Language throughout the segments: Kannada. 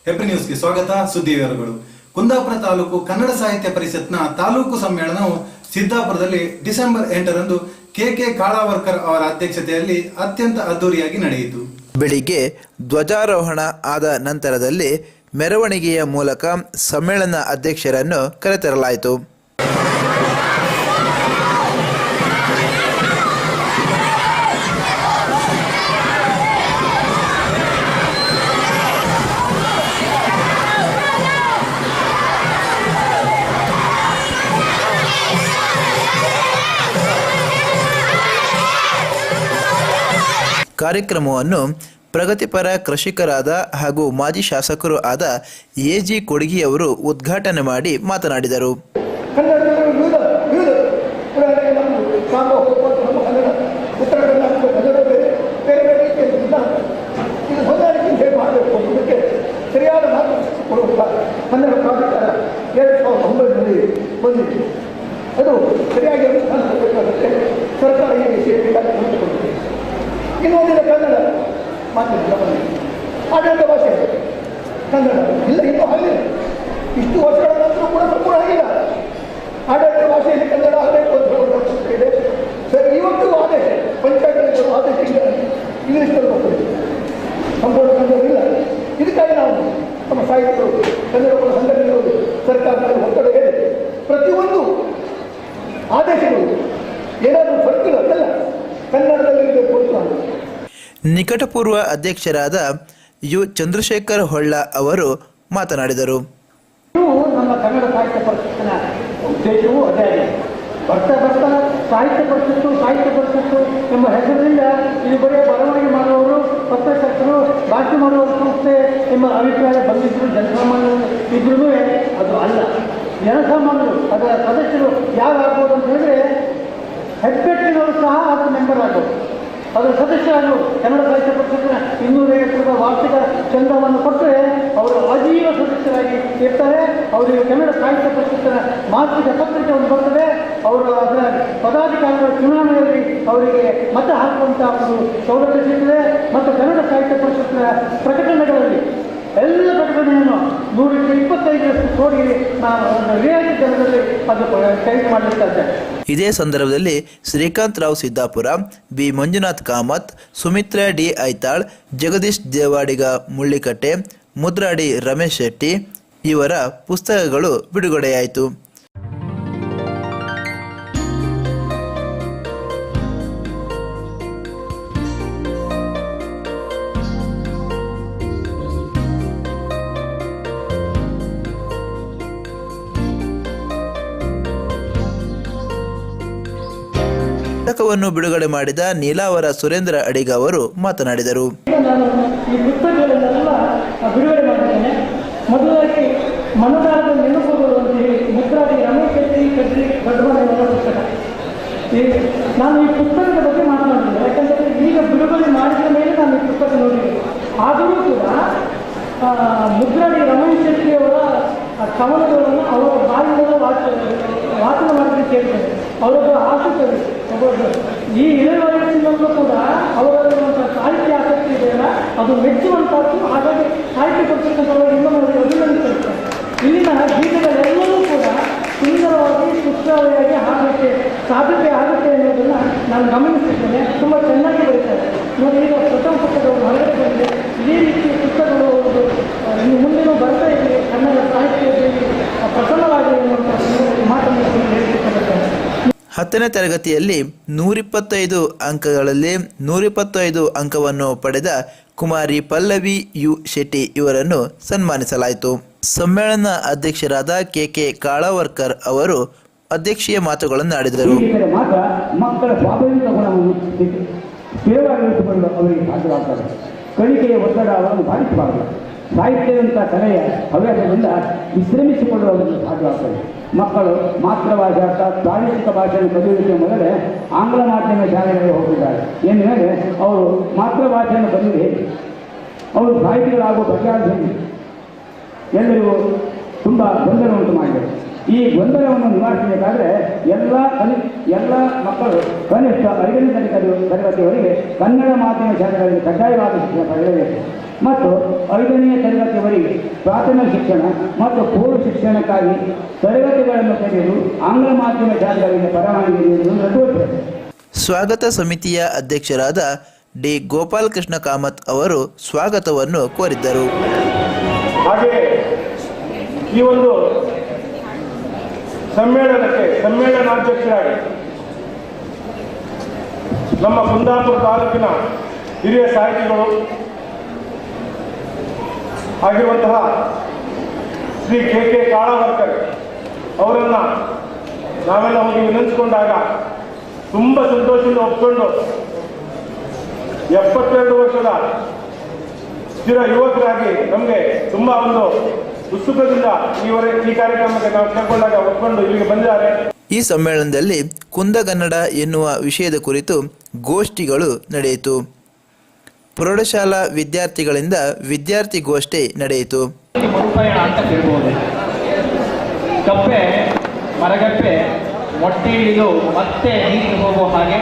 ಹೆಬ್ರಿ ನ್ಯೂಸ್ಗೆ ಸ್ವಾಗತ. ಸುದ್ದಿ ವಿವರಗಳು. ಕುಂದಾಪುರ ತಾಲೂಕು ಕನ್ನಡ ಸಾಹಿತ್ಯ ಪರಿಷತ್ನ ತಾಲೂಕು ಸಮ್ಮೇಳನವು ಸಿದ್ದಾಪುರದಲ್ಲಿ ಡಿಸೆಂಬರ್ 8ರಂದು ಕೆ ಕಾಳಾವರ್ಕರ್ ಅವರ ಅಧ್ಯಕ್ಷತೆಯಲ್ಲಿ ಅತ್ಯಂತ ಅದ್ದೂರಿಯಾಗಿ ನಡೆಯಿತು. ಬೆಳಿಗ್ಗೆ ಧ್ವಜಾರೋಹಣ ಆದ ನಂತರದಲ್ಲಿ ಮೆರವಣಿಗೆಯ ಮೂಲಕ ಸಮ್ಮೇಳನ ಅಧ್ಯಕ್ಷರನ್ನು ಕರೆತರಲಾಯಿತು. ಕಾರ್ಯಕ್ರಮವನ್ನು ಪ್ರಗತಿಪರ ಕೃಷಿಕರಾದ ಹಾಗೂ ಮಾಜಿ ಶಾಸಕರು ಆದ ಎ.ಜಿ. ಕೊಡಗಿಯವರು ಉದ್ಘಾಟನೆ ಮಾಡಿ ಮಾತನಾಡಿದರು. ಅದು ಸರಿಯಾಗಿ ಸರ್ಕಾರ ಈ ವಿಷಯ ಇನ್ನೊಂದಿನ ಕನ್ನಡ ಮಾತನಾಡಿ ಆಡಳಿತ ಭಾಷೆ ಕನ್ನಡ ಇಲ್ಲ, ಇನ್ನೂ ಆಗಿಲ್ಲ. ಇಷ್ಟು ವರ್ಷಗಳ ನಂತರ ಕೂಡ ಸಂಪೂರ್ಣ ಆಗಿಲ್ಲ. ಆಡಳಿತ ಭಾಷೆಯಲ್ಲಿ ಕನ್ನಡ ಆಗಬೇಕು ಅಂತ ಇದೆ. ಸರಿ, ಇವತ್ತು ಆದೇಶ ಪಂಚಾಯತ್ಗಳು ಆದೇಶ ಇಂಗ್ಲೀಷ್ನಲ್ಲಿ ಬರ್ತದೆ, ಸಂಪೂರ್ಣ ಕನ್ನಡ ಇಲ್ಲ. ಇದಕ್ಕಾಗಿ ನಾವು ನಮ್ಮ ಸಾಹಿತ್ಯಗಳು ಕನ್ನಡ ಸಂಘಟನೆಗಳು ಸರ್ಕಾರದಲ್ಲಿ ಒತ್ತಡ ಹೇಳಿ ಪ್ರತಿಯೊಂದು ಆದೇಶಗಳು ಏನಾದರೂ ಸರ್ಕಲ್ ಅದಲ್ಲ ಕನ್ನಡದಲ್ಲಿ ಕೊಡ್ತಾರೆ. ನಿಕಟಪೂರ್ವ ಅಧ್ಯಕ್ಷರಾದ ಯು ಚಂದ್ರಶೇಖರ್ ಹೊಳ್ಳ ಅವರು ಮಾತನಾಡಿದರು. ನಮ್ಮ ಕನ್ನಡ ಸಾಹಿತ್ಯ ಪರಿಷತ್ತಿನ ಉದ್ದೇಶವೂ ಅದೇ ಆಗಿದೆ. ಬರ್ತಾ ಬರ್ತಾ ಸಾಹಿತ್ಯ ಪರಿಷತ್ತು ಎಂಬ ಹೆಸರಿನಿಂದ ಇದು ಬರೀ ಬರವಣಿಗೆ ಮಾಡುವವರು, ಪತ್ರಕರ್ತರು, ಭಾಷೆ ಮಾಡುವ ಸಂಸ್ಥೆ ಎಂಬ ಅಭಿಪ್ರಾಯ ಬಂದಿದ್ರು ಜನಸಾಮಾನ್ಯರು ಇದ್ರೂ ಅದು ಅಲ್ಲ. ಜನಸಾಮಾನ್ಯರು ಅದರ ಸದಸ್ಯರು ಯಾರಾಗ್ಬೋದು ಅಂತ ಹೇಳಿದ್ರೆ ಹೆಬ್ಬೆಟ್ಟಿನವರು ಸಹ ಅದರ ಮೆಂಬರ್ ಆಗ್ಬೋದು, ಅದರ ಸದಸ್ಯರು. ಕನ್ನಡ ಸಾಹಿತ್ಯ ಪರಿಷತ್ತಿನ 250 ರೂಪಾಯಿ ವಾರ್ಷಿಕ ಚಂದವನ್ನು ಕೊಟ್ಟರೆ ಅವರು ಆಜೀವ ಸದಸ್ಯರಾಗಿ ಇರ್ತಾರೆ. ಅವರಿಗೆ ಕನ್ನಡ ಸಾಹಿತ್ಯ ಪರಿಷತ್ತಿನ ಮಾಸಿಕ ಪತ್ರಿಕೆ ಒಂದು ಬರ್ತದೆ. ಅವರು ಅದರ ಪದಾಧಿಕಾರಿಗಳ ಚುನಾವಣೆಯಲ್ಲಿ ಅವರಿಗೆ ಮತ ಹಾಕುವಂಥ ಒಂದು ಸೌಲಭ್ಯ ಸಿಗ್ತದೆ. ಮತ್ತು ಕನ್ನಡ ಸಾಹಿತ್ಯ ಪರಿಷತ್ತಿನ ಪ್ರಕಟಣೆಗಳಲ್ಲಿ ಎಲ್ಲ ಪ್ರಕಟಣೆಯನ್ನು 125 ಕೋಟಿ ನಾವು ರಿಯಾಯಿತಿ ದರದಲ್ಲಿ ಅದು ಟೈಪ್ ಮಾಡಲಿಕ್ಕೆ. ಇದೇ ಸಂದರ್ಭದಲ್ಲಿ ಶ್ರೀಕಾಂತ್ ರಾವ್ ಸಿದ್ದಾಪುರ, ಬಿ ಮಂಜುನಾಥ್ ಕಾಮತ್, ಸುಮಿತ್ರಾ ಡಿ ಐತಾಳ್, ಜಗದೀಶ್ ದೇವಾಡಿಗ ಮುಳ್ಳಿಕಟ್ಟೆ, ಮುದ್ರಾಡಿ ರಮೇಶ್ ಶೆಟ್ಟಿ ಇವರ ಪುಸ್ತಕಗಳು ಬಿಡುಗಡೆಯಾಯಿತು. ಪುಸ್ತಕವನ್ನು ಬಿಡುಗಡೆ ಮಾಡಿದ ನೀಲಾವರ ಸುರೇಂದ್ರ ಅಡಿಗ ಅವರು ಮಾತನಾಡಿದರು. ನಾನು ಈ ಪುಸ್ತಕಗಳನ್ನೆಲ್ಲ ಬಿಡುಗಡೆ ಮಾಡಿದ್ದೇನೆ. ಮೊದಲಾಗಿ ಮನದಾಳದ ನೆನಪುಗಳು ಅಂತ ಹೇಳಿ ಮುದ್ರಾಡಿ ರಮೇಶ್ ಕಡ್ರಿ ದೊಡ್ಡಮನೆಯವರ ಪುಸ್ತಕ. ನಾನು ಈ ಪುಸ್ತಕದ ಬಗ್ಗೆ ಮಾತನಾಡಿದ್ದೆ, ಯಾಕಂದರೆ ಈಗ ಬಿಡುಗಡೆ ಮಾಡಿದ ಮೇಲೆ ನಾನು ಈ ಪುಸ್ತಕ ನೋಡಿದ್ದೆ. ಆದರೂ ಕೂಡ ಮುದ್ರಾಡಿ ರಮೇಶ್ ಶೆಟ್ಟಿಯವರ ಕವನಗಳನ್ನು ಅವರ ಬಾಯಿಂದ ವಾಚನ ಮಾಡಲಿಕ್ಕೆ ಕೇಳ್ತೇನೆ. ಅವರೊಬ್ಬ ಆಸಕ್ತಿ ಈ ಇಳೆ ವಯಸ್ಸಿನಲ್ಲೂ ಕೂಡ ಅವರಲ್ಲಿರುವಂಥ ಸಾಹಿತ್ಯ ಆಸಕ್ತಿ ಇದೆಯಲ್ಲ ಅದು ಮೆಚ್ಚುವಂಥದ್ದು. ಹಾಗಾಗಿ ಸಾಹಿತ್ಯ ಪರಿಷತ್ತಿನವರು ಇನ್ನೊಂದು ಅಭಿನಂದಿಸುತ್ತಾರೆ. ಇಲ್ಲಿನ ಗೀತೆಗಳೆಲ್ಲವೂ ಕೂಡ ಸುಂದರವಾಗಿ ಸುಶ್ರಾವ್ಯವಾಗಿ ಹಾಡಲಿಕ್ಕೆ ಸಾಧ್ಯತೆ ಆಗುತ್ತೆ ಅನ್ನೋದನ್ನು ನಾನು ಗಮನಿಸಿದ್ದೇನೆ. ತುಂಬ ಚೆನ್ನಾಗಿ ಬರೀತಾರೆ. ನೋಡಿ, ಈಗ ಪ್ರಥಮ ಪುಸ್ತಕಗಳು ಹೊರಗಡೆ ಬಂದಿದೆ. ಇದೇ ರೀತಿ ಪುಸ್ತಕಗಳು ಇನ್ನು ಮುಂದೆನೂ ಬರ್ತಾ ಇದೆ. ಕನ್ನಡ ಸಾಹಿತ್ಯದಲ್ಲಿ ಪ್ರಸನ್ನವಾಗಿ ಎನ್ನುವಂಥ ಮಾತನ್ನು ಹೇಳಿಕೊಳ್ಳುತ್ತಾರೆ. 10ನೇ ತರಗತಿಯಲ್ಲಿ 125 ಅಂಕಗಳಲ್ಲಿ 125 ಅಂಕವನ್ನು ಪಡೆದ ಕುಮಾರಿ ಪಲ್ಲವಿ ಯು ಶೆಟ್ಟಿ ಇವರನ್ನು ಸನ್ಮಾನಿಸಲಾಯಿತು. ಸಮ್ಮೇಳನ ಅಧ್ಯಕ್ಷರಾದ ಕೆ ಕಾಳಾವರ್ಕರ್ ಅವರು ಅಧ್ಯಕ್ಷೀಯ ಮಾತುಗಳನ್ನು ಆಡಿದರು. ಮಕ್ಕಳ ಸ್ವಾಭಾವಿಕ ಗುಣವನ್ನು ಸ್ಥಿರವಾಗಿರಿಸಿಕೊಳ್ಳಲು ಅವರಿಗೆ ಸಾಧ್ಯವಾಗ್ತದೆ. ಕಲಿಕೆಯ ಒತ್ತಡ ಅವರನ್ನು ಬಾಧಿಸಬಾರದು. ಸಾಹಿತ್ಯದಂಥ ಕಲೆಯ ಹವ್ಯಾಸದಿಂದ ವಿಶ್ರಮಿಸಿಕೊಳ್ಳುವುದನ್ನು ಸಾಧ್ಯವಾಗ್ತದೆ. ಮಕ್ಕಳು ಮಾತೃಭಾಷೆ ಅರ್ಥಾತ್ ಪ್ರಾದೇಶಿಕ ಭಾಷೆಯನ್ನು ಕಲಿಯುವುದಕ್ಕೆ ಮೊದಲೇ ಆಂಗ್ಲ ಮಾಧ್ಯಮ ಶಾಲೆಗಳಿಗೆ ಹೋಗಿದ್ದಾರೆ. ಏನೆಂದರೆ ಅವರು ಮಾತೃಭಾಷೆಯನ್ನು ಕಲಿಯುವುದು ಹೇಗೆ, ಅವರು ಸಾಹಿತಿಗಳಾಗುವ ಬಗೆಯಾದ ಎಲ್ಲರಿಗೂ ತುಂಬ ಗೊಂದಲ ಉಂಟು ಮಾಡಿದೆ. ಈ ಗೊಂದಲವನ್ನು ನಿವಾರಿಸಬೇಕಾದ್ರೆ ಎಲ್ಲ ಮಕ್ಕಳು ಕನಿಷ್ಠ 5ನೇ ತರಗತಿಯವರೆಗೆ ಕನ್ನಡ ಮಾಧ್ಯಮ ಶಾಲೆಗಳಲ್ಲಿ ಕಡ್ಡಾಯವಾದ ಶಿಕ್ಷಣ ಪಡೆಯಬೇಕು. ಮತ್ತು 5ನೇ ತರಗತಿಯವರೆಗೆ ಪ್ರಾಥಮಿಕ ಶಿಕ್ಷಣ ಮತ್ತು ಪೂರ್ವ ಶಿಕ್ಷಣಕ್ಕಾಗಿ ತರಗತಿಗಳನ್ನು ತೆರೆಯಲು ಆಂಗ್ಲ ಮಾಧ್ಯಮ ಶಾಲೆಗಳಿಗೆ ಪರವಾನಗಿ ನೀಡುವುದು ನಡೆಯುತ್ತದೆ. ಸ್ವಾಗತ ಸಮಿತಿಯ ಅಧ್ಯಕ್ಷರಾದ ಡಿ ಗೋಪಾಲಕೃಷ್ಣ ಕಾಮತ್ ಅವರು ಸ್ವಾಗತವನ್ನು ಕೋರಿದ್ದರು. ಹಾಗೆ ಈ ಒಂದು ಸಮ್ಮೇಳನಕ್ಕೆ ಸಮ್ಮೇಳನಾಧ್ಯಕ್ಷರಾಗಿ ನಮ್ಮ ಕುಂದಾಪುರ ತಾಲೂಕಿನ ಹಿರಿಯ ಸಾಹಿತಿಗಳು ಆಗಿರುವಂತಹ ಶ್ರೀ ಕೆ ಕಾಳಾವರ್ಕರ್ ಅವರನ್ನು ನಾವೆಲ್ಲ ಹೋಗಿ ವಿನಂತಿಸಿಕೊಂಡಾಗ ತುಂಬ ಸಂತೋಷದಿಂದ ಒಪ್ಪಿಕೊಂಡು 72 ವರ್ಷದ ಸ್ಥಿರ ಯುವಕರಾಗಿ ನಮಗೆ ತುಂಬ ಒಂದು ಉತ್ಸುಕದಿಂದ ಈ ಕಾರ್ಯಕ್ರಮಕ್ಕೆ ನಾವು ಕರ್ಕೊಂಡಾಗ ಒಪ್ಪಿಕೊಂಡು ಇಲ್ಲಿಗೆ ಬಂದಿದ್ದಾರೆ. ಈ ಸಮ್ಮೇಳನದಲ್ಲಿ ಕುಂದಗನ್ನಡ ಎನ್ನುವ ವಿಷಯದ ಕುರಿತು ಗೋಷ್ಠಿಗಳು ನಡೆಯಿತು. ಪ್ರೌಢಶಾಲಾ ವಿದ್ಯಾರ್ಥಿಗಳಿಂದ ವಿದ್ಯಾರ್ಥಿ ಗೋಷ್ಠಿ ನಡೆಯಿತು. ಮರುಪಯಣ ಅಂತ ಕೇಳ್ಬೋದು. ಕಪ್ಪೆ ಮರಗಪ್ಪೆ ಮೊಟ್ಟೆ ಇಳಿದು ಮತ್ತೆ ನೀರಿಗೆ ಹೋಗುವ ಹಾಗೆ,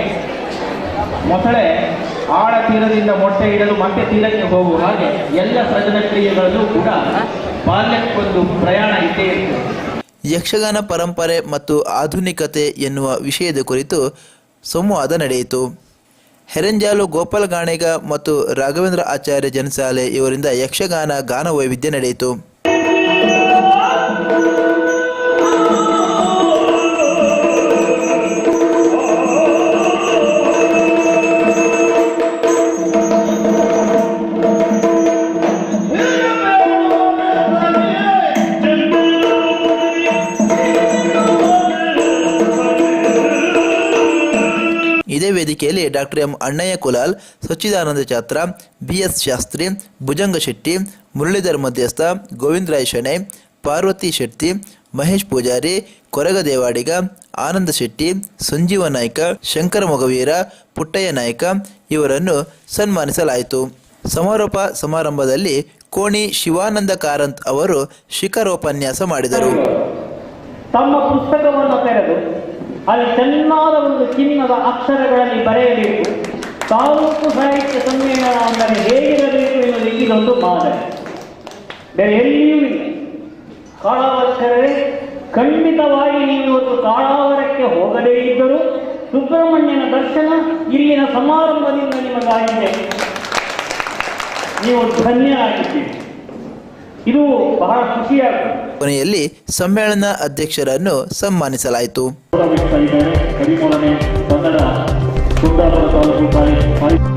ಮೊಸಳೆ ಆಳ ತೀರದಿಂದ ಮೊಟ್ಟೆ ಇಡಲು ಮತ್ತೆ ತೀರಕ್ಕೆ ಹೋಗುವ ಹಾಗೆ ಎಲ್ಲ ಸೃಜನ ಕ್ರಿಯೆಗಳಲ್ಲೂ ಕೂಡ ಬಾಲ್ಯಕ್ಕೊಂದು ಪ್ರಯಾಣ ಇದ್ದೇ ಇರ್ತದೆ. ಯಕ್ಷಗಾನ ಪರಂಪರೆ ಮತ್ತು ಆಧುನಿಕತೆ ಎನ್ನುವ ವಿಷಯದ ಕುರಿತು ಸಂವಾದ ನಡೆಯಿತು. ಹೆರಂಜಾಲು ಗೋಪಾಲ ಗಾಣಿಗ ಮತ್ತು ರಾಘವೇಂದ್ರ ಆಚಾರ್ಯ ಜನಸಾಲೆ ಇವರಿಂದ ಯಕ್ಷಗಾನ ಗಾನ ವೈವಿಧ್ಯ ನಡೆಯಿತು. ಇದೇ ವೇದಿಕೆಯಲ್ಲಿ ಡಾಕ್ಟರ್ ಎಂ ಅಣ್ಣಯ್ಯ ಕುಲಾಲ್, ಸಚ್ಚಿದಾನಂದ ಛಾತ್ರ, BS ಶಾಸ್ತ್ರಿ, ಭುಜಂಗ ಶೆಟ್ಟಿ, ಮುರಳೀಧರ್ ಮಧ್ಯಸ್ಥ, ಗೋವಿಂದರಾಯ್ ಶೆಣೈ, ಪಾರ್ವತಿ ಶೆಟ್ಟಿ, ಮಹೇಶ್ ಪೂಜಾರಿ, ಕೊರಗ ದೇವಾಡಿಗ, ಆನಂದ ಶೆಟ್ಟಿ, ಸಂಜೀವ ನಾಯ್ಕ, ಶಂಕರ ಮೊಗವೀರ, ಪುಟ್ಟಯ್ಯ ನಾಯ್ಕ ಇವರನ್ನು ಸನ್ಮಾನಿಸಲಾಯಿತು. ಸಮಾರೋಪ ಸಮಾರಂಭದಲ್ಲಿ ಕೋಣಿ ಶಿವಾನಂದ ಕಾರಂತ್ ಅವರು ಶಿಖರೋಪನ್ಯಾಸ ಮಾಡಿದರು. ತಮ್ಮ ಪುಸ್ತಕವನ್ನು ತೆರೆದು ಅಲ್ಲಿ ಚೆನ್ನಾದ ಒಂದು ಚಿನ್ನದ ಅಕ್ಷರಗಳಲ್ಲಿ ಬರೆಯಬೇಕು. ತಾಲೂಕು ಸಾಹಿತ್ಯ ಸಮ್ಮೇಳನ ಅಂದರೆ ಹೇಗಿರಬೇಕು ಎನ್ನುವುದಕ್ಕೆ ಇದೊಂದು ಮಾದರಿ, ಬೇರೆ ಎಲ್ಲಿಯೂ ಇಲ್ಲ. ಕಾಳಾವರ್ಕರೇ, ಖಂಡಿತವಾಗಿ ನೀವು ಇವತ್ತು ಕಾಳಾವರಕ್ಕೆ ಹೋಗದೇ ಇದ್ದರೂ ಸುಬ್ರಹ್ಮಣ್ಯನ ದರ್ಶನ ಇಲ್ಲಿನ ಸಮಾರಂಭದಿಂದ ನಿಮಗಾಗಿದೆ. ನೀವು ಧನ್ಯರಾಗಿದ್ದೀರಿ. ಇದು ಬಹಳ ಖುಷಿಯಾಗುತ್ತೆ. ಕೊನೆಯಲ್ಲಿ ಸಮ್ಮೇಳನ ಅಧ್ಯಕ್ಷರನ್ನು ಸನ್ಮಾನಿಸಲಾಯಿತು. ಕರಿಮೂಲನೆ ಕನ್ನಡ ಕುಂದಾಪುರ ತಾಲೂಕು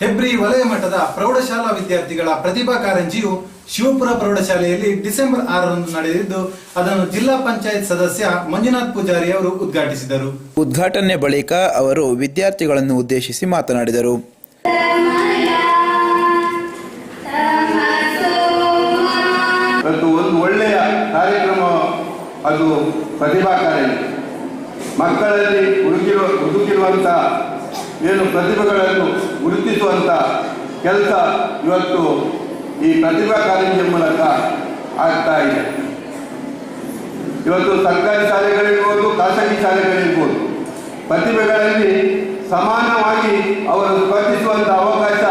ಹೆಬ್ರಿ ವಲಯ ಮಟ್ಟದ ಪ್ರೌಢಶಾಲಾ ವಿದ್ಯಾರ್ಥಿಗಳ ಪ್ರತಿಭಾ ಕಾರಂಜಿಯು ಶಿವಪುರ ಪ್ರೌಢಶಾಲೆಯಲ್ಲಿ ಡಿಸೆಂಬರ್ 6ರಂದು ನಡೆದಿದ್ದು, ಅದನ್ನು ಜಿಲ್ಲಾ ಪಂಚಾಯತ್ ಸದಸ್ಯ ಮಂಜುನಾಥ್ ಪೂಜಾರಿ ಅವರು ಉದ್ಘಾಟಿಸಿದರು. ಉದ್ಘಾಟನೆ ಬಳಿಕ ಅವರು ವಿದ್ಯಾರ್ಥಿಗಳನ್ನು ಉದ್ದೇಶಿಸಿ ಮಾತನಾಡಿದರು. ಒಂದು ಒಳ್ಳೆಯ ಕಾರ್ಯಕ್ರಮ, ಅದು ಪ್ರತಿಭಾ ಕಾರಂಜಿ. ಮಕ್ಕಳಲ್ಲಿ ಹುಡುಕಿರುವಂಥ ಏನು ಪ್ರತಿಭೆಗಳನ್ನು ಗುರುತಿಸುವಂಥ ಕೆಲಸ ಇವತ್ತು ಈ ಪ್ರತಿಭಾ ಕಾರಂಜಿಯ ಮೂಲಕ ಆಗ್ತಾ ಇದೆ. ಇವತ್ತು ಸರ್ಕಾರಿ ಶಾಲೆಗಳಿರ್ಬೋದು, ಖಾಸಗಿ ಶಾಲೆಗಳಿರ್ಬೋದು, ಪ್ರತಿಭೆಗಳಲ್ಲಿ ಸಮಾನವಾಗಿ ಅವರು ಸ್ಪರ್ಧಿಸುವಂಥ ಅವಕಾಶ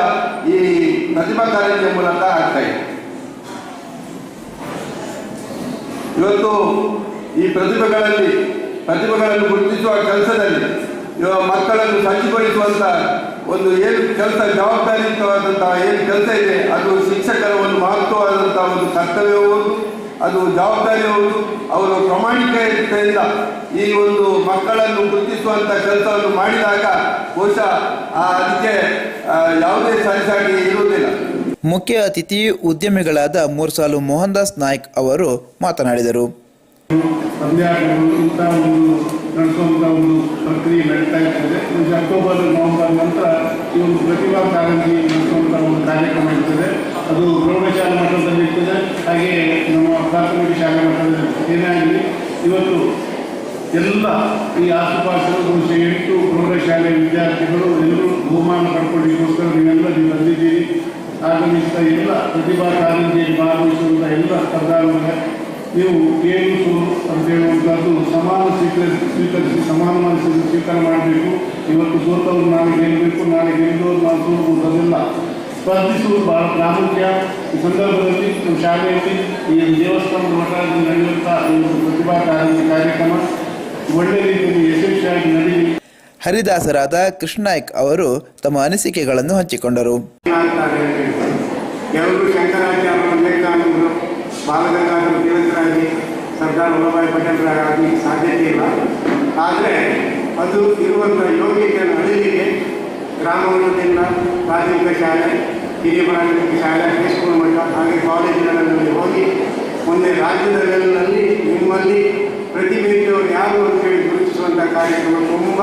ಈ ಪ್ರತಿಭಾ ಕಾರಂಜಿಯ ಮೂಲಕ ಆಗ್ತಾ ಇದೆ. ಇವತ್ತು ಈ ಪ್ರತಿಭೆಗಳನ್ನು ಗುರುತಿಸುವ ಕೆಲಸದಲ್ಲಿ ಮಕ್ಕಳನ್ನು ಸಜ್ಜುಗೊಳಿಸುವಂಥ ಒಂದು ಏನು ಕೆಲಸ, ಜವಾಬ್ದಾರಿಯುತವಾದಂತಹ ಏನು ಕೆಲಸ ಇದೆ, ಅದು ಶಿಕ್ಷಕರ ಒಂದು ಮಹತ್ವವಾದಂಥ ಒಂದು ಕರ್ತವ್ಯವೂ ಅದು ಜವಾಬ್ದಾರಿ ಹೌದು. ಅವರು ಪ್ರಾಮಾಣಿಕತೆಯಿಂದ ಈ ಒಂದು ಮಕ್ಕಳನ್ನು ಗುರುತಿಸುವಂಥ ಕೆಲಸವನ್ನು ಮಾಡಿದಾಗ ಬಹುಶಃ ಅದಕ್ಕೆ ಯಾವುದೇ ಸರಿಸಾಟಿ ಇರುವುದಿಲ್ಲ. ಮುಖ್ಯ ಅತಿಥಿ ಉದ್ಯಮಿಗಳಾದ ಮೂರ್ಸಾಲು ಮೋಹನ್ ದಾಸ್ ನಾಯ್ಕ್ ಅವರು ಮಾತನಾಡಿದರು. ಪಂದ್ಯಾಟಗಳು ಇಂಥ ಒಂದು ನಡೆಸುವಂಥ ಒಂದು ಪ್ರಕ್ರಿಯೆ ನಡೀತಾ ಇರ್ತದೆ. ಅಕ್ಟೋಬರ್ ನವೆಂಬರ್ ನಂತರ ಈ ಒಂದು ಪ್ರತಿಭಾ ಕಾರಂಜಿ ನಡೆಸುವಂಥ ಒಂದು ಕಾರ್ಯಕ್ರಮ ಇರ್ತದೆ. ಅದು ಪ್ರೌಢಶಾಲೆ ಮಟ್ಟದಲ್ಲಿ ಇರ್ತದೆ, ಹಾಗೆ ನಮ್ಮ ಪ್ರಾಥಮಿಕ ಶಾಲಾ ಮಟ್ಟದಲ್ಲಿ. ಏನಾಗಲಿ ಇವತ್ತು ಎಲ್ಲ ಈ ಆಸುಪಾಸು 8 ಪ್ರೌಢಶಾಲೆ ಶಾಲೆಯ ವಿದ್ಯಾರ್ಥಿಗಳು ಎಲ್ಲರೂ ಬಹುಮಾನ ಪಡ್ಕೊಳ್ಳಿಕ್ಕೋಸ್ಕರ ನೀವು ಬಂದಿದ್ದೀರಿ. ಆಗಮಿಸಿದ ಎಲ್ಲ ಪ್ರತಿಭಾ ಕಾರಂಜಿಯಲ್ಲಿ ಭಾಗವಹಿಸುವಂಥ ಎಲ್ಲ ಸ್ಪರ್ಧಾಳುಗಳೇ, ನೀವು ಏನು ಸೋಲು ಅಂತ ಹೇಳುವಂಥದ್ದು ಸಮಾನ ಸ್ವೀಕರಿಸಿ ಸಮಾನ ಮನಸ್ಸನ್ನು ಸ್ವೀಕಾರ ಮಾಡಬೇಕು. ಇವತ್ತು ಸೋತವರು ನಾಳೆ ಗೆಲ್ಲಬೇಕು, ನಾಳೆ ಗೆಲ್ಲದವರು ನಾವು ಸೋಲ್ಬೋದು, ಅದೆಲ್ಲ ಸ್ಪರ್ಧಿಸುವುದು ಬಹಳ ಪ್ರಾಮುಖ್ಯ. ಈ ಸಂದರ್ಭದಲ್ಲಿ ನಮ್ಮ ಶಾಲೆಯಲ್ಲಿ ಈ ದೇವಸ್ಥಾನದ ಮಠದಲ್ಲಿ ನಡೆಯುವಂಥ ಈ ಒಂದು ಪ್ರತಿಭಾ ಕಾರಂಜಿ ಕಾರ್ಯಕ್ರಮ ಒಳ್ಳೆಯ ರೀತಿಯಲ್ಲಿ ಯಶಸ್ವಿಯಾಗಿ ನಡೆಯಲಿ. ಹರಿದಾಸರಾದ ಕೃಷ್ಣನಾಯ್ಕ್ ಅವರು ತಮ್ಮ ಅನಿಸಿಕೆಗಳನ್ನು ಹಂಚಿಕೊಂಡರು. ಕೆಲವರು ಶಂಕರಾಚಾರ್ಯ, ವಿವೇಕಾನಂದರು, ಬಾಲಗಂಗಾಧರ ತಿಲಕರಾಗಿ, ಸರ್ದಾರ್ ವಲ್ಲಭಾಯ್ ಪಟೇಲರಾಗಿ ಸಾಧ್ಯತೆ ಇಲ್ಲ. ಆದರೆ ಅದು ಇರುವಂಥ ಯೋಗ್ಯತೆಯನ್ನು ಅಳಿಲಿಕ್ಕೆ ಗ್ರಾಮಮಟ್ಟದಿಂದ ಪ್ರಾಥಮಿಕ ಶಾಲೆ, ಹಿರಿಯ ಪ್ರಾಥಮಿಕ ಶಾಲೆ, ಹೈಸ್ಕೂಲ್ ಮಟ್ಟ, ಹಾಗೆ ಕಾಲೇಜುಗಳಲ್ಲಿ ಹೋಗಿ ಮುಂದೆ ರಾಜ್ಯದ ಲೆವೆಲ್ನಲ್ಲಿ ನಿಮ್ಮಲ್ಲಿ ಪ್ರತಿಭೆ ಇದ್ದವರು ಯಾರು ಅಂತೇಳಿ ಗುರುತಿಸುವಂಥ ಕಾರ್ಯಕ್ರಮ ತುಂಬ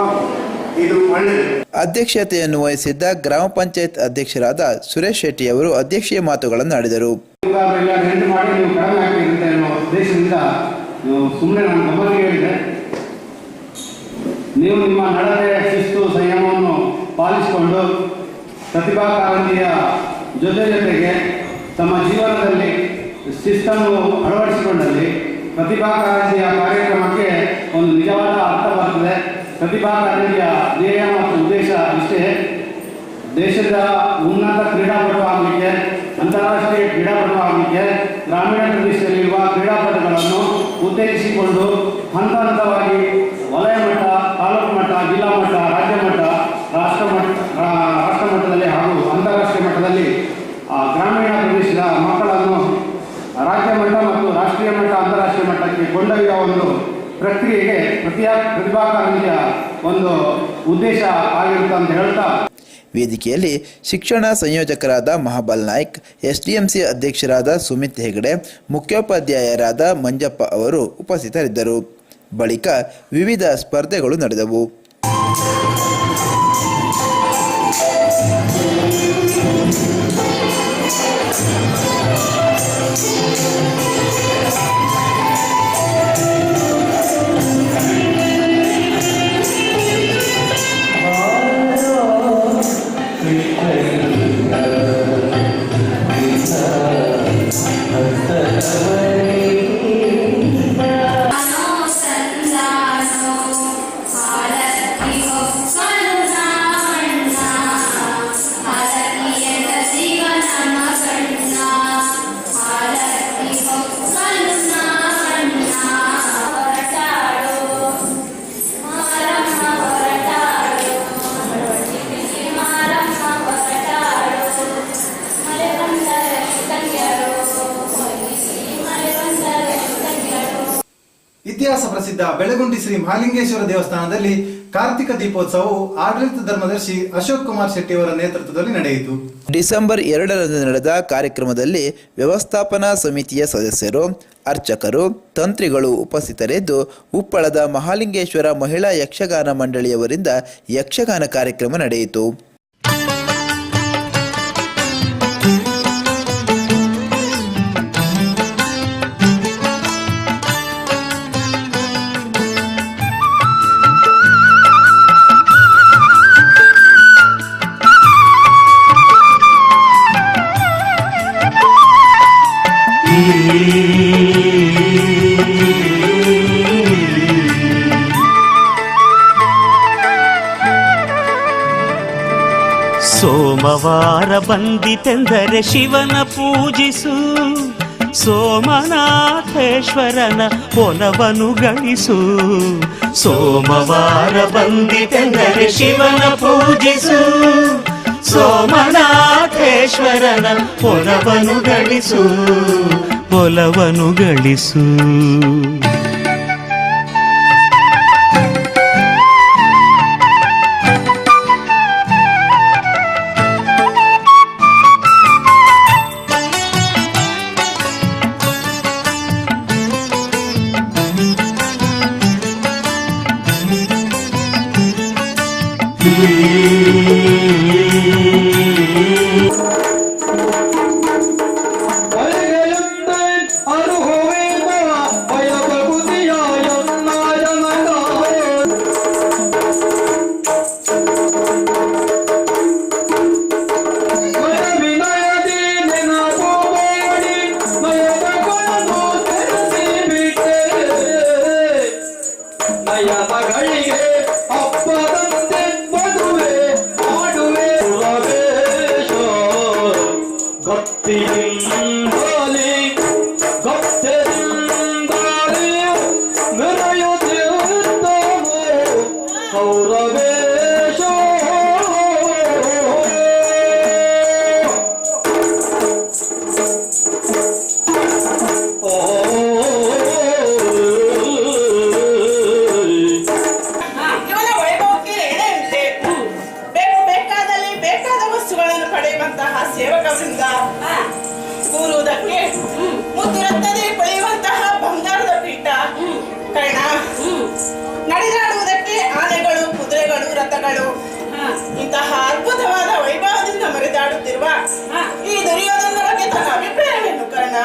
ಇದು ಒಳ್ಳೆಯದು. ಅಧ್ಯಕ್ಷತೆಯನ್ನು ವಹಿಸಿದ್ದ ಗ್ರಾಮ ಪಂಚಾಯತ್ ಅಧ್ಯಕ್ಷರಾದ ಸುರೇಶ್ ಶೆಟ್ಟಿ ಅವರು ಅಧ್ಯಕ್ಷೀಯ ಮಾತುಗಳನ್ನು ಆಡಿದರು. ನೆಂಟು ಮಾಡಿ ನೀವು ಕಡಿಮೆ ಆಗಿರುತ್ತೆ ಅನ್ನೋ ಉದ್ದೇಶದಿಂದ ಸುಮ್ಮನೆ ನಾನು ಗಮನಿಗೆ ಹೇಳಿದೆ. ನೀವು ನಿಮ್ಮ ನಡತೆ, ಶಿಸ್ತು, ಸಂಯಮವನ್ನು ಪಾಲಿಸಿಕೊಂಡು ಪ್ರತಿಭಾ ಕಾರಂಜಿಯ ಜೊತೆಗೆ ತಮ್ಮ ಜೀವನದಲ್ಲಿ ಶಿಸ್ತನ್ನು ಅಳವಡಿಸಿಕೊಂಡಲ್ಲಿ ಪ್ರತಿಭಾ ಕಾರಂಜಿಯ ಕಾರ್ಯಕ್ರಮಕ್ಕೆ ಒಂದು ನಿಜವಾದ ಅರ್ಥ ಬರ್ತದೆ. ಪ್ರತಿಭಾ ಕಾರಂಜಿಯ ಧ್ಯೇಯ ಮತ್ತು ಉದ್ದೇಶ ಇಷ್ಟೇ: ದೇಶದ ಉನ್ನತ ಕ್ರೀಡಾಪಟು ಆಗಲಿಕ್ಕೆ, ಅಂತಾರಾಷ್ಟ್ರೀಯ ಕ್ರೀಡಾಪಟು ಆಗಲಿಕ್ಕೆ ಗ್ರಾಮೀಣ ಪ್ರದೇಶದಲ್ಲಿರುವ ಕ್ರೀಡಾಪಟುಗಳನ್ನು ಉತ್ತೇಜಿಸಿಕೊಂಡು ಹಂತ ಹಂತವಾಗಿ ವಲಯ ಮಟ್ಟ, ತಾಲೂಕು ಮಟ್ಟ, ಜಿಲ್ಲಾ ಮಟ್ಟ, ರಾಜ್ಯ ಮಟ್ಟ, ರಾಷ್ಟ್ರ ಮಟ್ಟದಲ್ಲಿ ಹಾಗೂ ಅಂತಾರಾಷ್ಟ್ರೀಯ ಮಟ್ಟದಲ್ಲಿ ಗ್ರಾಮೀಣ ಪ್ರದೇಶದ ಮಕ್ಕಳನ್ನು ರಾಜ್ಯ ಮಟ್ಟ ಮತ್ತು ರಾಷ್ಟ್ರೀಯ ಮಟ್ಟ, ಅಂತಾರಾಷ್ಟ್ರೀಯ ಮಟ್ಟಕ್ಕೆ ಕೊಂಡೊಯ್ಯುವ ಒಂದು ಪ್ರಕ್ರಿಯೆಗೆ ಪ್ರತಿಭಾ ಕಾರಂಜಿಯ ಒಂದು ಉದ್ದೇಶ ಆಗಿರುತ್ತೆ ಅಂತ ಹೇಳ್ತಾ, ವೇದಿಕೆಯಲ್ಲಿ ಶಿಕ್ಷಣ ಸಂಯೋಜಕರಾದ ಮಹಾಬಲ್ ನಾಯ್ಕ್, ಎಸ್ಡಿಎಂಸಿ ಅಧ್ಯಕ್ಷರಾದ ಸುಮಿತ್ ಹೆಗಡೆ, ಮುಖ್ಯೋಪಾಧ್ಯಾಯರಾದ ಮಂಜಪ್ಪ ಅವರು ಉಪಸ್ಥಿತರಿದ್ದರು. ಬಳಿಕ ವಿವಿಧ ಸ್ಪರ್ಧೆಗಳು ನಡೆದವು. ಇತಿಹಾಸ ಪ್ರಸಿದ್ಧ ಬೆಳಗುಂಡಿ ಶ್ರೀ ಮಹಾಲಿಂಗೇಶ್ವರ ದೇವಸ್ಥಾನದಲ್ಲಿ ಕಾರ್ತಿಕ ದೀಪೋತ್ಸವವು ಆಡಳಿತ ಧರ್ಮದರ್ಶಿ ಅಶೋಕ್ ಕುಮಾರ್ ಶೆಟ್ಟಿ ಅವರ ನೇತೃತ್ವದಲ್ಲಿ ನಡೆಯಿತು. ಡಿಸೆಂಬರ್ 2ರಂದು ನಡೆದ ಕಾರ್ಯಕ್ರಮದಲ್ಲಿ ವ್ಯವಸ್ಥಾಪನಾ ಸಮಿತಿಯ ಸದಸ್ಯರು, ಅರ್ಚಕರು, ತಂತ್ರಿಗಳು ಉಪಸ್ಥಿತರಿದ್ದು ಉಪ್ಪಳದ ಮಹಾಲಿಂಗೇಶ್ವರ ಮಹಿಳಾ ಯಕ್ಷಗಾನ ಮಂಡಳಿಯವರಿಂದ ಯಕ್ಷಗಾನ ಕಾರ್ಯಕ್ರಮ ನಡೆಯಿತು. ಸೋಮವಾರ ಬಂದಿತೆಂದರೆ ಶಿವನ ಪೂಜಿಸು, ಸೋಮನಾಥೇಶ್ವರನ ಒಲವನ್ನು ಗಳಿಸು. ಸೋಮವಾರ ಬಂದಿತೆಂದರೆ ಶಿವನ ಪೂಜಿಸು, ಸೋಮನಾಥೇಶ್ವರನ ಒಲವನ್ನು ಗಳಿಸು, ಒಲವನ್ನು ಗಳಿಸು. ಪ್ರವೇಶ ಇವನ ವೈಭವಕ್ಕೆ ಎಡೆ ಉಂಟೆ. ಬೇಕಾದಲ್ಲಿ ಬೇಕಾದ ವಸ್ತುಗಳನ್ನು ಪಡೆಯುವಂತಹ ಸೇವಕರಿಂದ ಕೂರುವುದಕ್ಕೆ ಮುದ್ದುರತ್ತದೆ ಬೆಳೆಯುವಂತಹ ಬಂಗಾರದ ಪೀಠ ಕರ್ಣ, ನಡೆದಾಡುವುದಕ್ಕೆ ಆನೆಗಳು, ಕುದುರೆಗಳು, ರಥಗಳು, ಇಂತಹ ಅದ್ಭುತವಾದ ವೈಭವದಿಂದ ಮೆರೆದಾಡುತ್ತಿರುವ ಈ ದುರ್ಯೋಧನ ಬಗ್ಗೆ ತನ್ನ ಅಭಿಪ್ರಾಯವೇನು ಕರ್ಣ?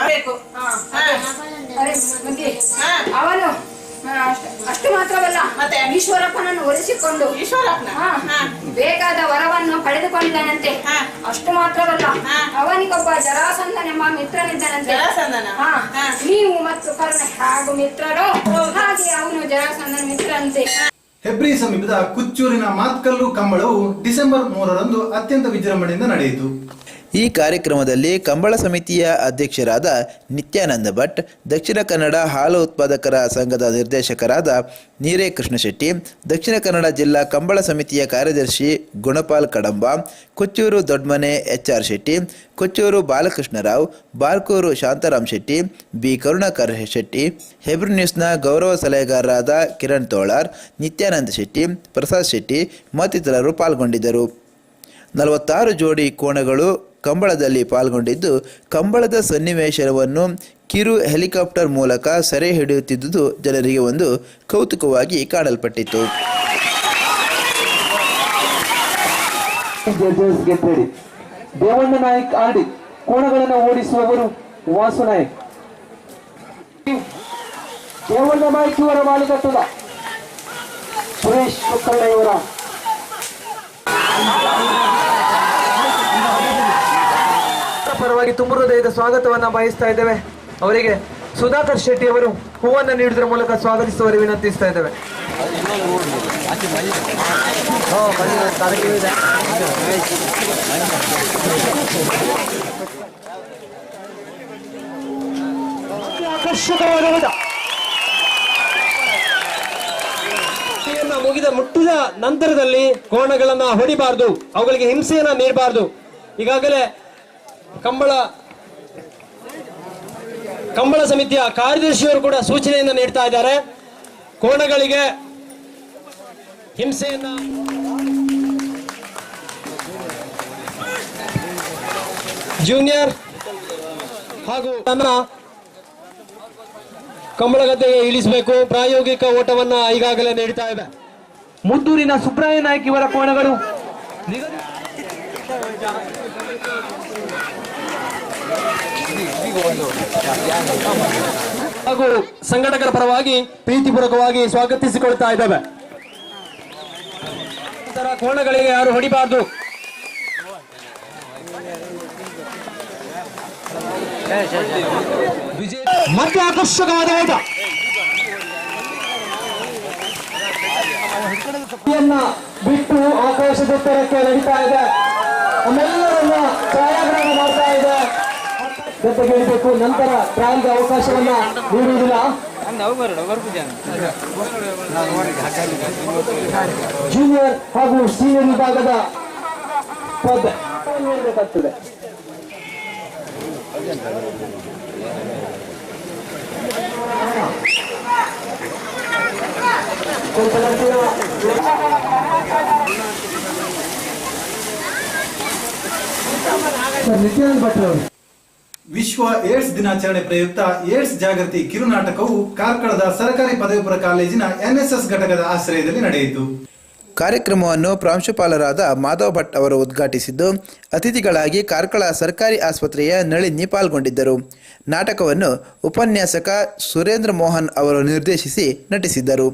ಅವನು ಅಷ್ಟು ಮಾತ್ರವಲ್ಲ, ಮತ್ತೆ ಈಶ್ವರಪ್ಪನನ್ನು ಒಲಿಸಿಕೊಂಡು ಬೇಕಾದ ವರವನ್ನು ಪಡೆದುಕೊಂಡಿದ್ದಾನಂತೆ. ಅಷ್ಟು ಮಾತ್ರವಲ್ಲ, ಅವನಿಗೊಬ್ಬ ಜರಾಸಂಧನೆಂಬ ಮಿತ್ರನಿದ್ದನಂತೆ. ನೀವು ಮತ್ತು ಕರ್ಣ ಹಾಗೂ ಮಿತ್ರರು, ಹಾಗೆ ಅವನು ಜರಾಸಂಧನ ಮಿತ್ರನಂತೆ. ಹೆಬ್ರಿ ಸಮೀಪದ ಕುಚ್ಚೂರಿನ ಮಾತ್ಕಲ್ಲು ಕಂಬಳವು ಡಿಸೆಂಬರ್ 3ರಂದು ಅತ್ಯಂತ ವಿಜೃಂಭಣೆಯಿಂದ ನಡೆಯಿತು. ಈ ಕಾರ್ಯಕ್ರಮದಲ್ಲಿ ಕಂಬಳ ಸಮಿತಿಯ ಅಧ್ಯಕ್ಷರಾದ ನಿತ್ಯಾನಂದ ಭಟ್, ದಕ್ಷಿಣ ಕನ್ನಡ ಹಾಲು ಉತ್ಪಾದಕರ ಸಂಘದ ನಿರ್ದೇಶಕರಾದ ನೀರೇ ಕೃಷ್ಣ ಶೆಟ್ಟಿ, ದಕ್ಷಿಣ ಕನ್ನಡ ಜಿಲ್ಲಾ ಕಂಬಳ ಸಮಿತಿಯ ಕಾರ್ಯದರ್ಶಿ ಗುಣಪಾಲ್ ಕಡಂಬ, ಕೊಚ್ಚೂರು ದೊಡ್ಮನೆ HR ಶೆಟ್ಟಿ, ಕೊಚ್ಚೂರು ಬಾಲಕೃಷ್ಣರಾವ್, ಬಾರ್ಕೂರು ಶಾಂತಾರಾಮ್ ಶೆಟ್ಟಿ, ಬಿ ಕರುಣಾಕರ್ ಶೆಟ್ಟಿ, ಹೆಬ್ರಿ ನ್ಯೂಸ್ನ ಗೌರವ ಸಲಹೆಗಾರರಾದ ಕಿರಣ್ ತೋಳಾರ್, ನಿತ್ಯಾನಂದ ಶೆಟ್ಟಿ, ಪ್ರಸಾದ್ ಶೆಟ್ಟಿ ಮತ್ತಿತರರು ಪಾಲ್ಗೊಂಡಿದ್ದರು. 46 ಜೋಡಿ ಕೋಣಗಳು ಕಂಬಳದಲ್ಲಿ ಪಾಲ್ಗೊಂಡಿದ್ದು, ಕಂಬಳದ ಸನ್ನಿವೇಶವನ್ನು ಕಿರು ಹೆಲಿಕಾಪ್ಟರ್ ಮೂಲಕ ಸೆರೆ ಹಿಡಿಯುತ್ತಿದ್ದುದು ಜನರಿಗೆ ಒಂದು ಕೌತುಕವಾಗಿ ಕಾಣಲ್ಪಟ್ಟಿತು. ದೇವಣ್ಣ ನಾಯಕ್ ಆಡಿ ಕೋಣಗಳನ್ನು ಓಡಿಸುವವರು ವಾಸು ನಾಯಕ್. ದೇವಣ್ಣ ನಾಯಕ್ ಇವರ ಮಾಲೀಕತ್ವದ ಸುರೇಶ್ ಮುಕ್ಕಳ್ಳ ಇವರ ಪರವಾಗಿ ತುಂಬ ಹೃದಯದ ಸ್ವಾಗತವನ್ನ ಬಯಸ್ತಾ ಇದ್ದೇವೆ. ಅವರಿಗೆ ಸುಧಾಕರ್ ಶೆಟ್ಟಿ ಅವರು ಹೂವನ್ನು ನೀಡುವುದರ ಮೂಲಕ ಸ್ವಾಗತಿಸುವವರು ವಿನಂತಿಸ್ತಾ ಇದ್ದೇವೆ. ಆಕರ್ಷಕವಾದ ಮುಗಿದ ಮುಟ್ಟಿದ ನಂತರದಲ್ಲಿ ಕೋಣಗಳನ್ನ ಹೊಡಿಬಾರ್ದು, ಅವುಗಳಿಗೆ ಹಿಂಸೆಯನ್ನ ನೀಡಬಾರ್ದು. ಈಗಾಗಲೇ ಕಂಬಳ ಸಮಿತಿಯ ಕಾರ್ಯದರ್ಶಿಯವರು ಕೂಡ ಸೂಚನೆಯನ್ನು ನೀಡ್ತಾ ಇದ್ದಾರೆ. ಕೋಣಗಳಿಗೆ ಹಿಂಸೆಯನ್ನ ಜೂನಿಯರ್ ಹಾಗೂ ಕಂಬಳ ಗದ್ದೆಗೆ ಇಳಿಸಬೇಕು. ಪ್ರಾಯೋಗಿಕ ಓಟವನ್ನ ಈಗಾಗಲೇ ನೀಡ್ತಾ ಇದೆ. ಮುದ್ದೂರಿನ ಸುಬ್ರಾಯ ನಾಯ್ಕ ಇವರ ಕೋಣಗಳು ಹಾಗೂ ಸಂಘಟಕರ ಪರವಾಗಿ ಪ್ರೀತಿಪೂರ್ವಕವಾಗಿ ಸ್ವಾಗತಿಸಿಕೊಳ್ತಾ ಇದ್ದಾವೆ. ಇತರ ಕೋಣಗಳಿಗೆ ಯಾರು ಹೊಡಿಬಾರ್ದು. ಮತ್ತೆ ಆಕರ್ಷಕವಾದ ಓಟ ಬಿಟ್ಟು ಆಕಾಶದೆತ್ತರಕ್ಕೆ ನಡೀತಾ ಇದೆ. ನಮ್ಮೆಲ್ಲರನ್ನ ಛಾಯಾಗ್ರಹಣ ಮಾಡ್ತಾ ಇದೆ. ಜೊತೆಗೆ ಇಡಬೇಕು, ನಂತರ ಟ್ರಯಲ್ಗೆ ಅವಕಾಶವನ್ನ ನೀಡುವುದಿಲ್ಲ. ಜೂನಿಯರ್ ಹಾಗೂ ಸೀನಿಯರ್ ವಿಭಾಗದ ಪದ ನೀಡಬೇಕಾಗ್ತದೆ. ನಿತ್ಯಾನಂದ ಭಟ್ ಅವರು ವಿಶ್ವ ಏಡ್ಸ್ ದಿನಾಚರಣೆ ಪ್ರಯುಕ್ತ ಏಡ್ಸ್ ಜಾಗೃತಿ ಕಿರುನಾಟಕವು ಕಾರ್ಕಳದ ಸರ್ಕಾರಿ ಪದವಿ ಪೂರ್ವ ಕಾಲೇಜಿನ NSS ಘಟಕದ ಆಶ್ರಯದಲ್ಲಿ ನಡೆಯಿತು. ಕಾರ್ಯಕ್ರಮವನ್ನು ಪ್ರಾಂಶುಪಾಲರಾದ ಮಾಧವ್ ಭಟ್ ಅವರು ಉದ್ಘಾಟಿಸಿದ್ದು, ಅತಿಥಿಗಳಾಗಿ ಕಾರ್ಕಳ ಸರ್ಕಾರಿ ಆಸ್ಪತ್ರೆಯ ನಳಿನಿ ಪಾಲ್ಗೊಂಡಿದ್ದರು. ನಾಟಕವನ್ನು ಉಪನ್ಯಾಸಕ ಸುರೇಂದ್ರ ಮೋಹನ್ ಅವರು ನಿರ್ದೇಶಿಸಿ ನಟಿಸಿದ್ದರು.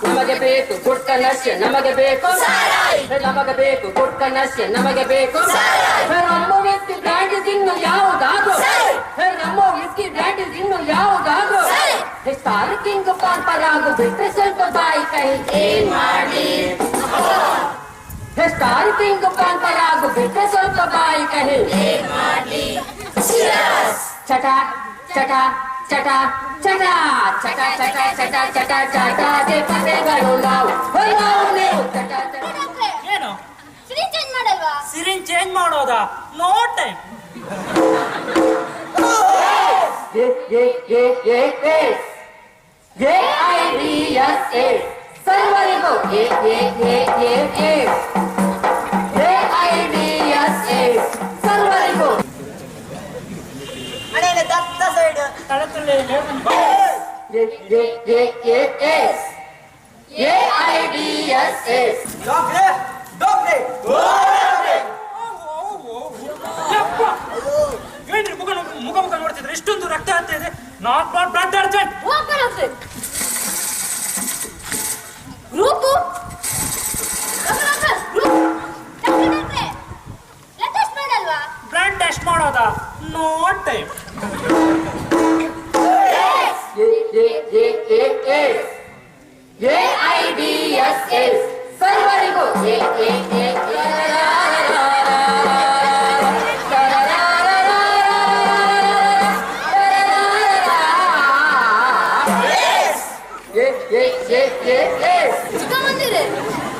ನಮಗೆ ಬೇಕು ಗುಟ್ಕ ನಶ್ಯ, ನಮಗೆ ಬೇಕು ನಮಗೆ ಬೇಕು ಗುಟ್ಕ ನಶ್ಯ, ನಮಗೆ ಬೇಕು ನಮ್ಮ ವ್ಯಕ್ತಿ ಬ್ರ್ಯಾಂಡ್ ಇನ್ನು ಯಾವುದಾದ್ರು, ನಮ್ಮ ವ್ಯಕ್ತಿ ಬ್ರ್ಯಾಂಡ್ ಇನ್ನು ಯಾವುದಾದ್ರು ಸ್ಟಾರ್ ಕಿಂಗ್ ಪಾಂಪರಾಗು ಬಿಟ್ಟರೆ ಸ್ವಲ್ಪ ಬಾಯಿ ಕೈ ಏನ್ ಮಾಡಿ ಸ್ಟಾರ್ಟಿಂಗ್ ಕಾಂತರ ಆಗು ಬಿಟ್ಟೆ ಸ್ವಲ್ಪ ಬಾಯಿ ಕಹಿ ಚಟ ಚಟ ಚಟ ಚಟ ಚಟ ಚಟ ಚಟ ಚಟ ಚಟ ಪದೆಗಳು ನಾವು ನೀವು ಚಟ ಏನು ಸಿರಿಂಜ್ ಚೇಂಜ್ ಮಾಡಲ್ವಾ? ಸಿರಿಂಜ್ ಚೇಂಜ್ ಮಾಡೋದಾ? No time. ಸರ್ವರಿಗೂ ಸರ್ವರಿಗೂ ದತ್ತ ಸೈಡ್ ಏನ್ರಿ ಮುಖ ಮುಖ ನೋಡ್ತಿದ್ರೆ ಇಷ್ಟೊಂದು ರಕ್ತ ಆಗ್ತಾ ಇದೆ. Not blood urgent. Group blood test ಮಾಡೋದಾ? No time. ಸರ್ವರಿಗೂ ಚಿಕ್ಕಮ್ಮಂದಿರೆ,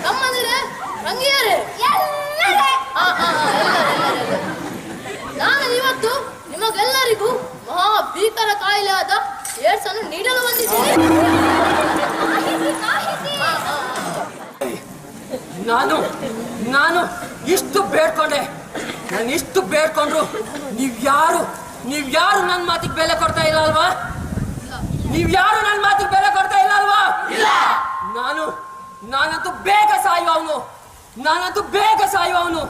ತಮ್ಮಂದಿರೆ, ತಂಗಿಯರೆ, ನಾನು ಇವತ್ತು ನಿಮಗೆಲ್ಲರಿಗೂ ಮಹಾ ಭೀಕರ ಕಾಯಿಲೆ ಆದ ಏಡ್ಸ್ ಅನ್ನು ನೀಡಲು ಬಂದಿದ್ದೇನೆ. ನಾನು ಇಷ್ಟು ಬೇಡ್ಕೊಂಡೆ. ನಾನು ಇಷ್ಟು ಬೇಡ್ಕೊಂಡ್ರು ನೀವ್ಯಾರು ನನ್ನ ಮಾತಿಗೆ ಬೆಲೆ ಕೊಡ್ತಾ ಇಲ್ಲ ಅಲ್ವಾ? ನೀವ್ಯಾರು ನನ್ನ ಮಾತಿಗೆ ಬೆಲೆ ಕೊಡ್ತಾ ಇಲ್ಲ ಅಲ್ವಾ? ನಾನಂತೂ ಬೇಗ ಸಾಯುವವನು.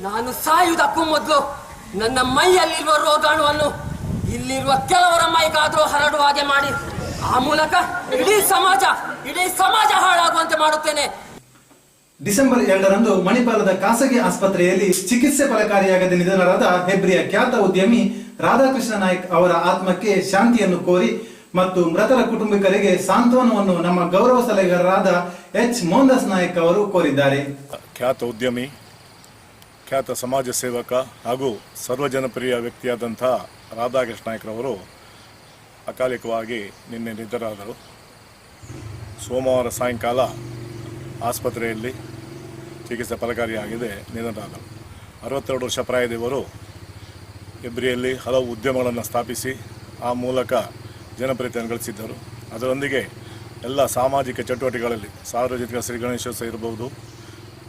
ನಾನು ಸಾಯುವುದಕ್ಕೂ ಮೊದಲು ನನ್ನ ಮೈಯಲ್ಲಿರುವ ರೋಗಾಣುವನ್ನು ಇಲ್ಲಿರುವ ಕೆಲವರ ಮೈಗಾದ್ರೂ ಹರಡುವ ಹಾಗೆ ಮಾಡಿ ಆ ಮೂಲಕ ಇಡೀ ಸಮಾಜ ಹಾಳಾಗುವಂತೆ ಮಾಡುತ್ತೇನೆ. ಡಿಸೆಂಬರ್ 2ರಂದು ಮಣಿಪಾಲದ ಖಾಸಗಿ ಆಸ್ಪತ್ರೆಯಲ್ಲಿ ಚಿಕಿತ್ಸೆ ಫಲಕಾರಿಯಾಗದೆ ನಿಧನರಾದ ಹೆಬ್ರಿಯ ಖ್ಯಾತ ಉದ್ಯಮಿ ರಾಧಾಕೃಷ್ಣ ನಾಯ್ಕ್ ಅವರ ಆತ್ಮಕ್ಕೆ ಶಾಂತಿಯನ್ನು ಕೋರಿ ಮತ್ತು ಮೃತರ ಕುಟುಂಬಿಕರಿಗೆ ಸಾಂತ್ವನವನ್ನು ನಮ್ಮ ಗೌರವ ಸಲಹೆಗಾರರಾದ ಎಚ್ ಮೋಹನ್ದಾಸ್ ನಾಯ್ಕ್ ಅವರು ಕೋರಿದ್ದಾರೆ. ಖ್ಯಾತ ಉದ್ಯಮಿ, ಖ್ಯಾತ ಸಮಾಜ ಸೇವಕ ಹಾಗೂ ಸರ್ವಜನಪ್ರಿಯ ವ್ಯಕ್ತಿಯಾದಂಥ ರಾಧಾಕೃಷ್ಣ ನಾಯ್ಕರವರು ಅಕಾಲಿಕವಾಗಿ ನಿನ್ನೆ ನಿಧನರಾದರು. ಸೋಮವಾರ ಸಾಯಂಕಾಲ ಆಸ್ಪತ್ರೆಯಲ್ಲಿ ಚಿಕಿತ್ಸೆ ಫಲಕಾರಿಯಾಗಿದೆ ನಿಧನರಾದರು. 62 ವರ್ಷ ಪ್ರಾಯದವರು ಹೆಬ್ರಿಯಲ್ಲಿ ಹಲವು ಉದ್ಯಮಗಳನ್ನು ಸ್ಥಾಪಿಸಿ ಆ ಮೂಲಕ ಜನಪ್ರಿಯತೆಯನ್ನು ಗಳಿಸಿದ್ದರು. ಅದರೊಂದಿಗೆ ಎಲ್ಲ ಸಾಮಾಜಿಕ ಚಟುವಟಿಕೆಗಳಲ್ಲಿ ಸಾರ್ವಜನಿಕ ಶ್ರೀ ಗಣೇಶೋತ್ಸವ ಇರಬಹುದು,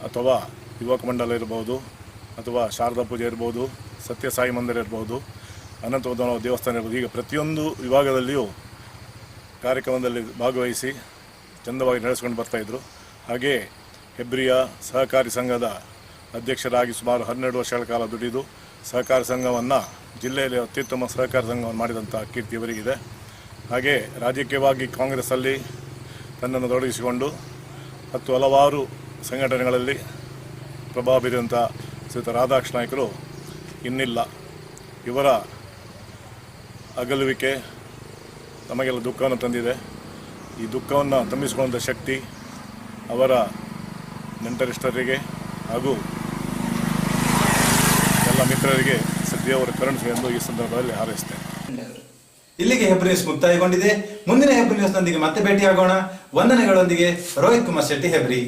ಅಥವಾ ಯುವಕ ಮಂಡಲ ಇರಬಹುದು, ಅಥವಾ ಶಾರದಾ ಪೂಜೆ ಇರ್ಬೋದು, ಸತ್ಯಸಾಯಿ ಮಂದಿರ ಇರ್ಬೋದು, ಅನಂತವರ್ಧನ ದೇವಸ್ಥಾನ ಇರ್ಬೋದು, ಈಗ ಪ್ರತಿಯೊಂದು ವಿಭಾಗದಲ್ಲಿಯೂ ಕಾರ್ಯಕ್ರಮದಲ್ಲಿ ಭಾಗವಹಿಸಿ ಚಂದವಾಗಿ ನಡೆಸ್ಕೊಂಡು ಬರ್ತಾಯಿದ್ರು. ಹಾಗೆ ಹೆಬ್ರಿಯ ಸಹಕಾರಿ ಸಂಘದ ಅಧ್ಯಕ್ಷರಾಗಿ ಸುಮಾರು 12 ವರ್ಷಗಳ ಕಾಲ ದುಡಿದು ಸಹಕಾರಿ ಸಂಘವನ್ನು ಜಿಲ್ಲೆಯಲ್ಲಿ ಅತ್ಯುತ್ತಮ ಸಹಕಾರಿ ಸಂಘವನ್ನು ಮಾಡಿದಂಥ ಕೀರ್ತಿ ಇವರಿಗಿದೆ. ಹಾಗೆ ರಾಜಕೀಯವಾಗಿ ಕಾಂಗ್ರೆಸ್ಸಲ್ಲಿ ತನ್ನನ್ನು ತೊಡಗಿಸಿಕೊಂಡು ಮತ್ತು ಹಲವಾರು ಸಂಘಟನೆಗಳಲ್ಲಿ ಪ್ರಭಾವ ಬೀರಿದಂಥ ಶ್ರೀಯುತ ರಾಧಾಕೃಷ್ಣ ನಾಯ್ಕರು ಇನ್ನಿಲ್ಲ. ಇವರ ಅಗಲುವಿಕೆ ನಮಗೆಲ್ಲ ದುಃಖವನ್ನು ತಂದಿದೆ. ಈ ದುಃಖವನ್ನು ತುಂಬಿಸಿಕೊಳ್ಳುವಂಥ ಶಕ್ತಿ ಅವರ ನೆಂಟರಿಷ್ಟರಿಗೆ ಹಾಗೂ ಎಲ್ಲ ಮಿತ್ರರಿಗೆ ದೇವರು ಕರುಣಿಸಲಿ ಎಂದು ಈ ಸಂದರ್ಭದಲ್ಲಿ ಹಾರೈಸುತ್ತೇನೆ. ಇಲ್ಲಿಗೆ ಹೆಬ್ರಿ ನ್ಯೂಸ್ ಮುಕ್ತಾಯಗೊಂಡಿದೆ. ಮುಂದಿನ ಹೆಬ್ರಿ ನ್ಯೂಸ್ನೊಂದಿಗೆ ಮತ್ತೆ ಭೇಟಿಯಾಗೋಣ. ವಂದನೆಗಳೊಂದಿಗೆ ರೋಹಿತ್ ಕುಮಾರ್ ಶೆಟ್ಟಿ, ಹೆಬ್ರಿ.